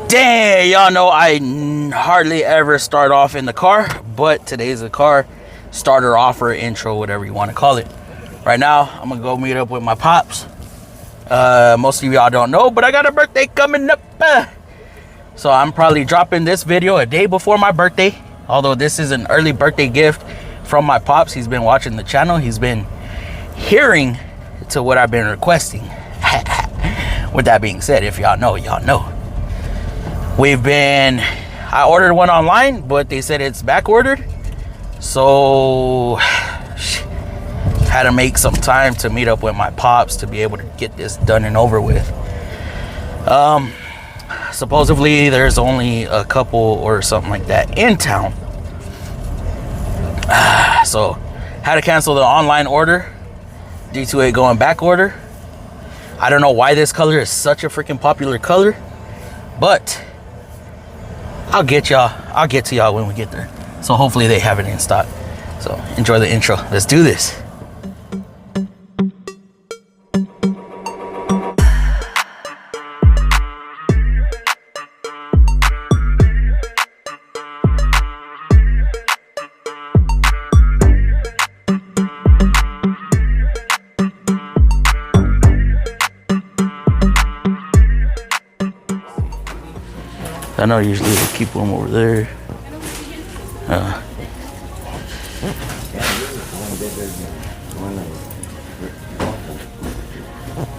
Dang, y'all know I hardly ever start off in the car, but today's a car starter offer, intro, whatever you want to call it. Right now, I'm gonna go meet up with my pops. Most of y'all don't know, but I got a birthday coming up. So I'm probably dropping this video a day before my birthday. Although this is an early birthday gift from my pops. He's been watching the channel. He's been hearing to what I've been requesting. With that being said, if y'all know, y'all know. I ordered one online, but they said it's back ordered. So had to make some time to meet up with my pops to be able to get this done and over with. Supposedly there's only a couple or something like that in town. So had to cancel the online order due to it going back order. I don't know why this color is such a freaking popular color, but I'll get to y'all when we get there. So hopefully they have it in stock. So enjoy the intro. Let's do this. I know usually they keep them over there.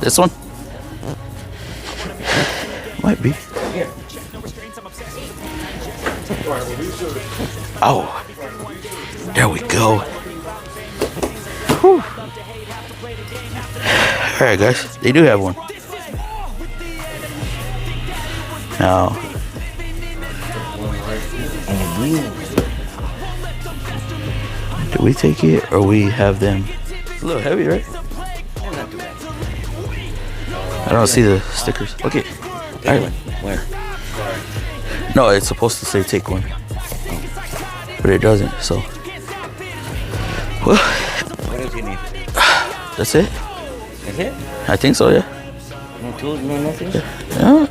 This one? Might be. Oh, there we go. Whew. All right, guys, they do have one. Now, do we take it or we have them? It's a little heavy, right? I don't see the stickers. Okay. All right. Where? No, it's supposed to say take one, but it doesn't. So, well, What else you need? that's it. That's it? I think so. Yeah. No tools, no nothing? Yeah.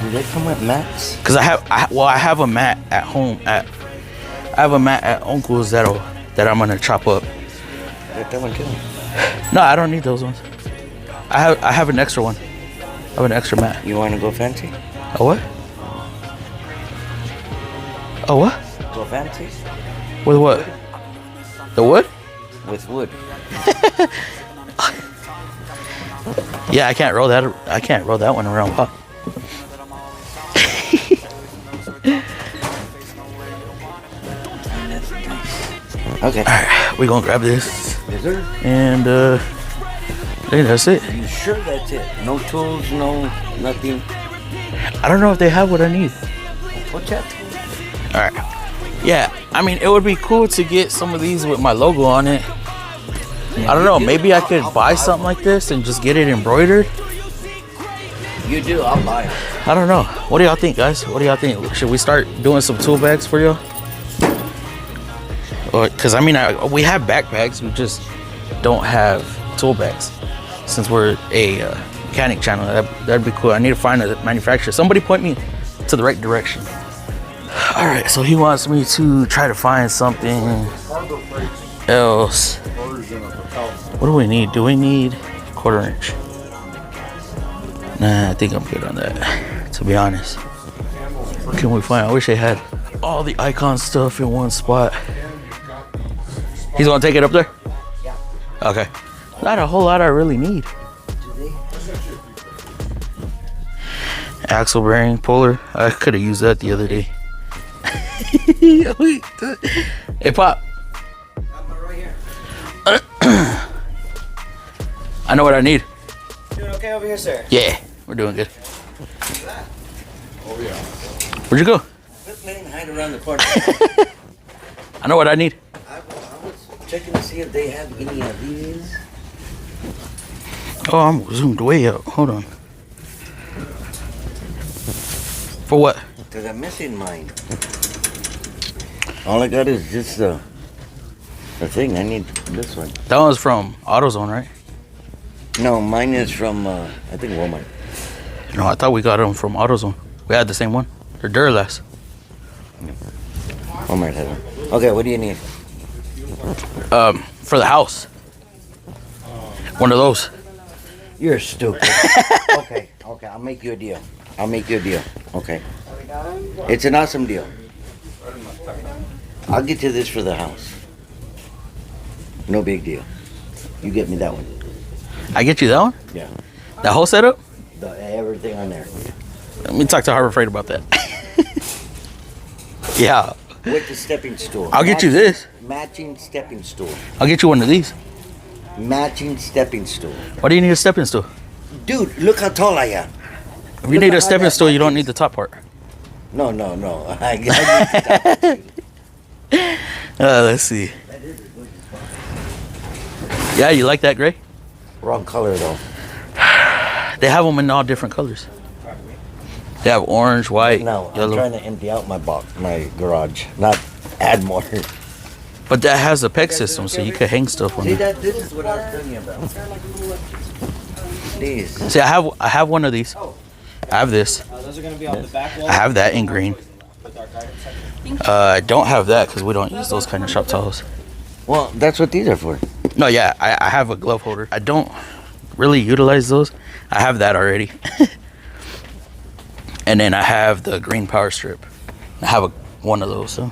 Do they come with mats? Cause I have a mat at home. I have a mat at Uncle's that I'm gonna chop up. Get that one too. No, I don't need those ones. I have an extra one. I have an extra mat. You want to go fancy? A what? A what? Go fancy? With what? The wood? With wood. Yeah, I can't roll that. I can't roll that one around, Pop. Okay. All right, we gonna grab this. Yes, sir. And hey, that's it. You sure that's it? No tools, no nothing. I don't know if they have what I need. What's that? All right. Yeah, I mean, it would be cool to get some of these with my logo on it. I don't know. Maybe I could buy something like this and just get it embroidered. You do, I'll buy it. I don't know. What do y'all think, guys? What do y'all think? Should we start doing some tool bags for y'all? Because I mean, we have backpacks, we just don't have tool bags. Since we're a mechanic channel, that'd be cool. I need to find a manufacturer. Somebody point me to the right direction. All right, so he wants me to try to find something else. What do we need? Do we need 1/4 inch? Nah, I think I'm good on that, to be honest. What can we find? I wish they had all the icon stuff in one spot. He's gonna take it up there? Yeah. Okay. Not a whole lot I really need. Axle bearing puller. I could have used that the other day. Hey, Pop. Right here. I know what I need. Doing okay over here, sir? Yeah, we're doing good. Oh yeah. Where'd you go? Quit playing hide around the corner. I know what I need. I was checking to see if they have any of these. Oh, I'm zoomed way up. Hold on. For what? Because I'm missing mine. All I got is just the thing. I need this one. That one's from AutoZone, right? No, mine is from, I think Walmart. No, I thought we got them from AutoZone. We had the same one. They're Duralast. I might have them. Okay, what do you need? For the house. One of those. You're stupid. Okay, I'll make you a deal. Okay. It's an awesome deal. I'll get you this for the house. No big deal. You get me that one. I get you that one? Yeah. That whole setup? Everything on there. Let me talk to Harbor Freight about that. Yeah. With the stepping stool. I'll get you this. Matching stepping stool. I'll get you one of these. Matching stepping stool. Why do you need a stepping stool? Dude, look how tall I am. If you need a stepping stool, you don't need the top part. No. I need the top. Let's see. Yeah, you like that gray? Wrong color though. They have them in all different colors. They have orange, white, No, I'm yellow. trying to empty out my garage, not add more. But that has a peg system, so you could hang stuff on See there. that? This is what I was telling you about. These. See, I have one of these. I have this. Those are going to be on the back wall. I have that in green. I don't have that because we don't use those kind of shop towels. Well, that's what these are for. No, yeah, I have a glove holder. I don't really utilize those. I have that already. And then I have the green power strip. I have one of those. So,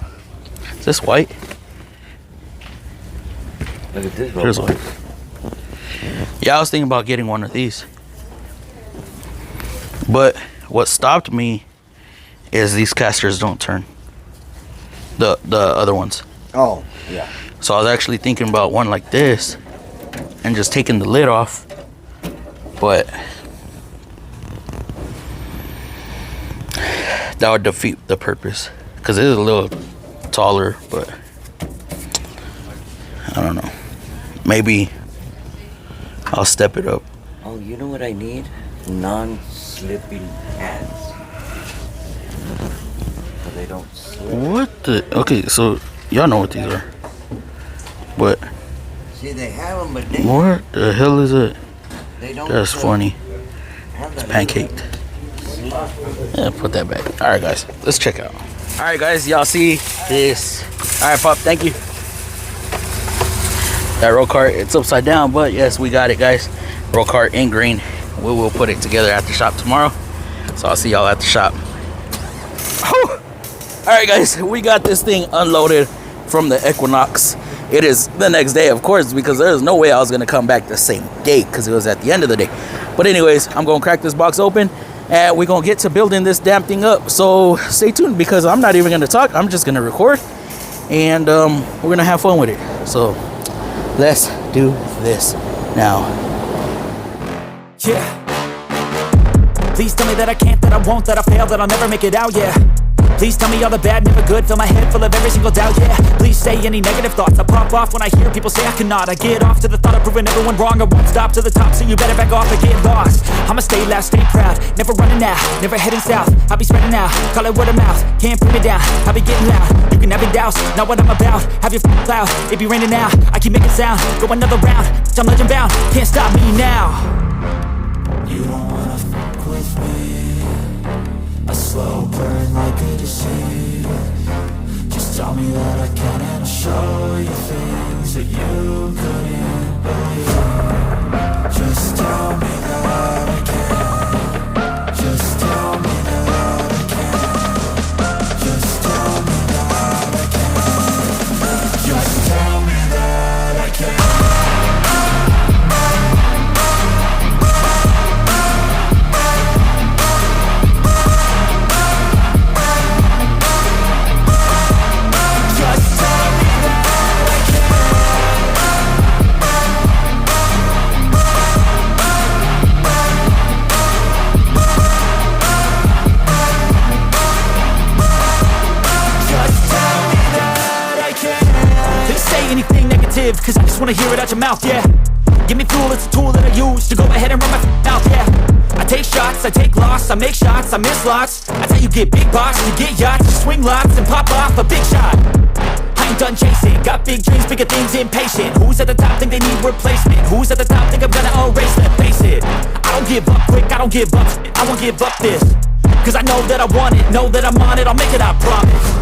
is this white? Look at this. Here's one. Yeah, I was thinking about getting one of these. But what stopped me is these casters don't turn. The other ones. Oh, yeah. So I was actually thinking about one like this and just taking the lid off. But that would defeat the purpose. Because it is a little taller, but I don't know. Maybe I'll step it up. Oh, you know what I need? Non-slipping pads. So they don't slip. What the? Okay, so y'all know what these are. But See, they have them, but they what the hell is it? don't. That's funny. Have that Pancaked. Yeah, put that back. All right, guys, let's check out. All right, guys, y'all see this? All right, Pop, thank you. That roll cart, it's upside down, but yes, we got it, guys. Roll cart in green. We will put it together at the shop tomorrow. So I'll see y'all at the shop. Whew. All right, guys, we got this thing unloaded from the Equinox. It is the next day, of course, because there's no way I was gonna come back the same day because it was at the end of the day. But anyways, I'm gonna crack this box open and we're gonna get to building this damn thing up. So stay tuned because I'm not even gonna talk. I'm just gonna record and we're gonna have fun with it. So let's do this now. Yeah. Please tell me that I can't, that I won't, that I fail, that I'll never make it out, yeah. Please tell me all the bad, never good, fill my head full of every single doubt, yeah. Please say any negative thoughts, I pop off when I hear people say I cannot. I get off to the thought of proving everyone wrong, I won't stop to the top, so you better back off and get lost. I'ma stay loud, stay proud, never running out, never heading south. I'll be spreading out, call it word of mouth, can't put me down, I'll be getting loud. You can have it douse, not what I'm about, have your cloud, it be raining now. I keep making sound, go another round, I'm legend bound, can't stop me now. You don't wanna fuck with me, a slow burn like a disease. Just tell me that I can and I'll show you things that you couldn't believe. Just tell me that I can. Just tell me that I can. Just tell me that I can. Just tell me that I can. Anything negative, cause I just wanna hear it out your mouth, yeah. Give me fuel, it's a tool that I use to go ahead and run my mouth, yeah. I take shots, I take loss, I make shots, I miss lots. That's how you get big box, you get yachts, you swing lots and pop off a big shot. I I ain't done chasing. Got big dreams, bigger things, impatient. Who's at the top think they need replacement? Who's at the top think I'm gonna erase them? Face it, I don't give up quick, I don't give up. I won't give up this, cause I know that I want it. Know that I'm on it, I'll make it, I promise.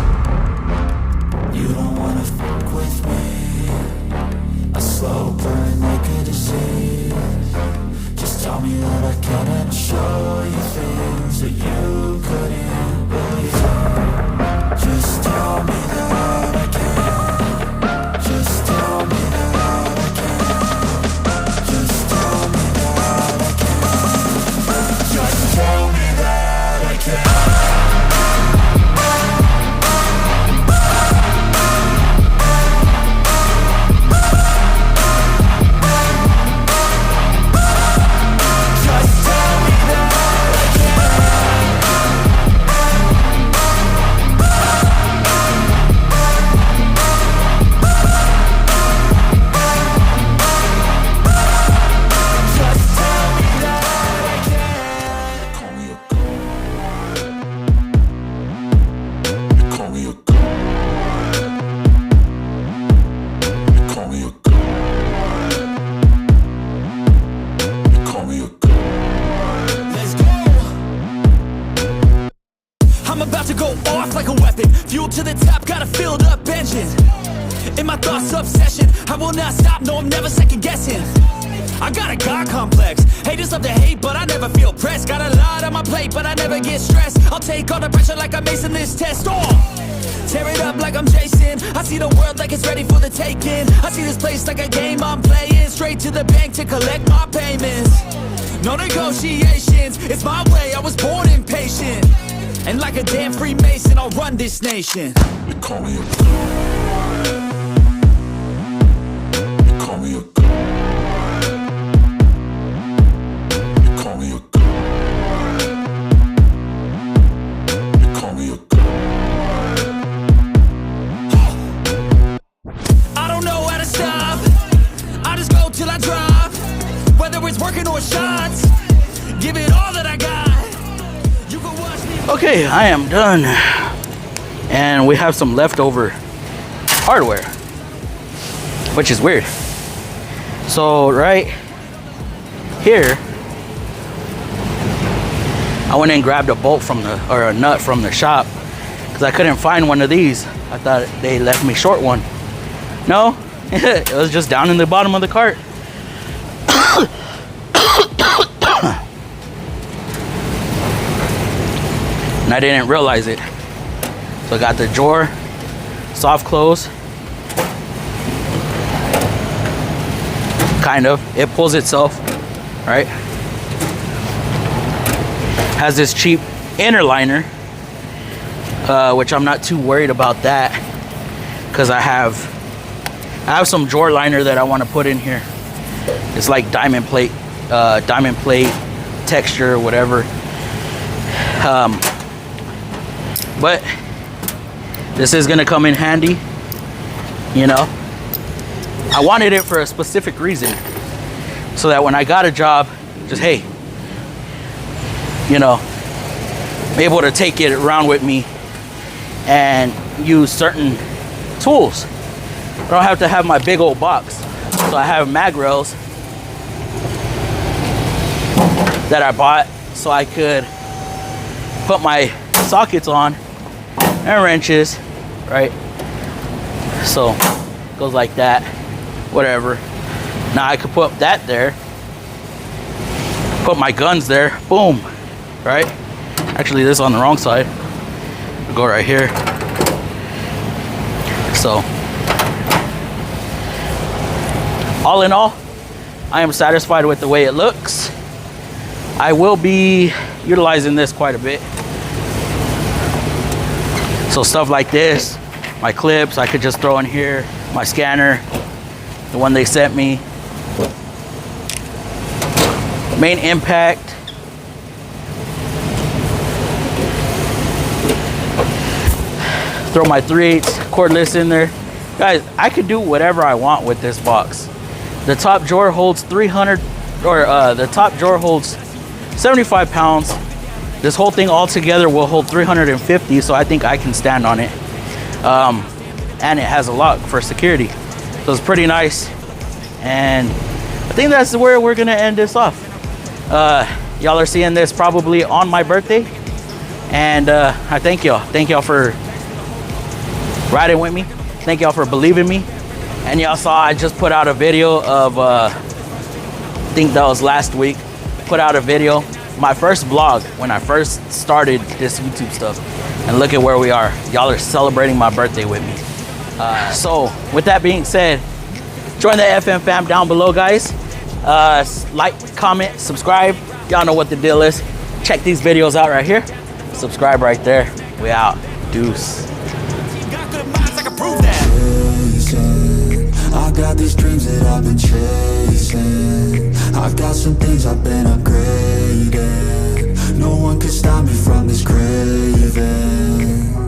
You don't wanna fuck with me. A slow burn like a disease. Just tell me that I can and show you things that you couldn't believe. Just tell me that I can. Just tell me that I can. Just tell me that I can. Just tell me that I can. Fuel to the top, got a filled up engine. In my thoughts, obsession. I will not stop, no, I'm never second guessing. I got a God complex. Haters love to hate, but I never feel pressed. Got a lot on my plate, but I never get stressed. I'll take all the pressure like I'm acing this test. Tear it up like I'm Jason. I see the world like it's ready for the taking. I see this place like a game I'm playing. Straight to the bank to collect my payments. No negotiations, it's my way, I was born impatient. And like a damn Freemason, I'll run this nation. You call me a god. You call me a god. You call me a god. You call me a god. I don't know how to stop. I just go till I drop. Whether it's working or shots, give it all that I got. Okay, I am done. And we have some leftover hardware, which is weird. So right here, I went and grabbed a bolt from the, or a nut from the shop, because I couldn't find one of these. I thought they left me short one. No, it was just down in the bottom of the cart. And I didn't realize it. So I got the drawer, soft close. Kind of, it pulls itself, right? Has this cheap inner liner, which I'm not too worried about that, because I have some drawer liner that I want to put in here. It's like diamond plate texture or whatever. But this is gonna come in handy, you know. I wanted it for a specific reason, so that when I got a job, just, hey, you know, be able to take it around with me and use certain tools. I don't have to have my big old box. So I have mag rails that I bought so I could put my sockets on and wrenches, right? So goes like that, whatever. Now I could put that there, put my guns there, boom, right? Actually, this is on the wrong side. I'll go right here. So all in all, I am satisfied with the way it looks. I will be utilizing this quite a bit. So stuff like this, my clips, I could just throw in here, my scanner, the one they sent me. Main impact. Throw my 3/8 cordless in there. Guys, I could do whatever I want with this box. The top drawer holds 300, or the top drawer holds 75 pounds. This whole thing all together will hold 350, so I think I can stand on it. and it has a lock for security. So it's pretty nice. And I think that's where we're gonna end this off. Y'all are seeing this probably on my birthday. And I thank y'all for riding with me. Thank y'all for believing me. And y'all saw I just put out a video of, I think that was last week, put out a video, my first vlog when I first started this YouTube stuff. And look at where we are. Y'all are celebrating my birthday with me. So with that being said, join the FM fam down below, guys. Like, comment, subscribe. Y'all know what the deal is. Check these videos out right here. Subscribe right there. We out. Deuce. I got these dreams that I've been chasing. I've got some things I've been upgrading. No one can stop me from this craving.